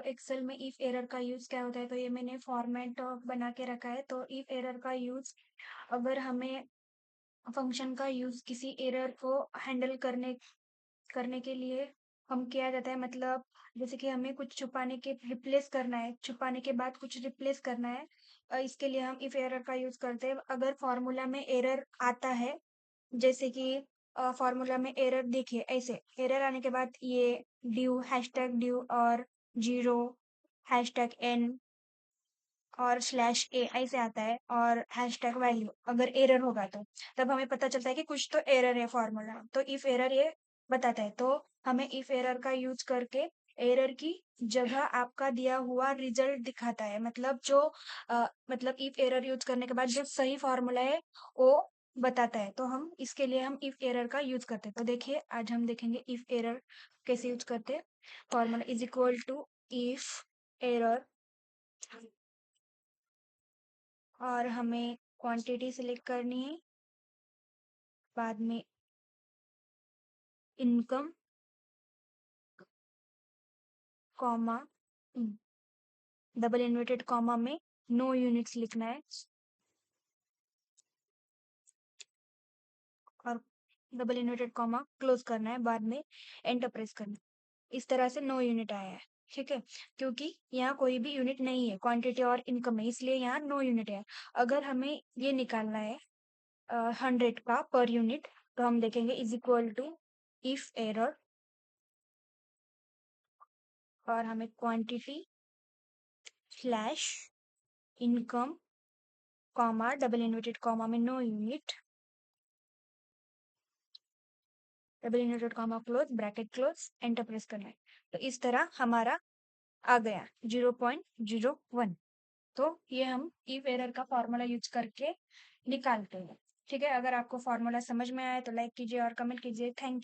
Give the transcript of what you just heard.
Excel में if error का use क्या होता है, तो ये मैंने फॉर्मेट बना के रखा है। तो इफ एरर का यूज, अगर हमें फंक्शन का यूज किसी एरर को हैंडल करने करने के लिए हम किया जाता है, मतलब जैसे कि हमें कुछ छुपाने के रिप्लेस करना है, छुपाने के बाद कुछ रिप्लेस करना है, इसके लिए हम इफ एरर का यूज करते हैं। अगर फॉर्मूला में एरर आता है, जैसे कि फॉर्मूला में एरर देखिए, ऐसे एरर आने के बाद ये ड्यू, हैशटैग ड्यू और जीरो, हैशटैग एन और स्लैश ए ऐसे आता है, और हैशटैग वैल्यू अगर एरर होगा तो तब हमें पता चलता है कि कुछ तो एरर है फॉर्मूला। तो इफ एरर ये बताता है, तो हमें इफ एरर का यूज करके एरर की जगह आपका दिया हुआ रिजल्ट दिखाता है, मतलब जो मतलब इफ एरर यूज करने के बाद जो सही फॉर्मूला है वो बताता है। तो हम इसके लिए हम इफ एरर का यूज करते हैं। तो देखिए आज हम देखेंगे इफ एरर कैसे यूज करते हैं। Formula is equal to if error, और हमें क्वांटिटी सिलेक्ट करनी है, बाद में income, comma, double inverted comma में नो यूनिट्स लिखना है, और डबल इन्वर्टेड कॉमा क्लोज करना है, बाद में एंटर प्रेस करना है। इस तरह से नो यूनिट आया है, ठीक है, क्योंकि यहाँ कोई भी यूनिट नहीं है, क्वांटिटी और इनकम है, इसलिए यहाँ नो यूनिट है। अगर हमें ये निकालना है 100 का पर यूनिट, तो हम देखेंगे is equal to if error, और हमें quantity slash income, comma, double inverted comma में no unit, double inverted comma close, bracket close, enter press करना है। तो इस तरह हमारा आ गया 0.01। तो ये हम इफ एरर का फॉर्मूला यूज करके निकालते हैं। ठीक है, अगर आपको फॉर्मूला समझ में आए तो लाइक कीजिए और कमेंट कीजिए। Thank you.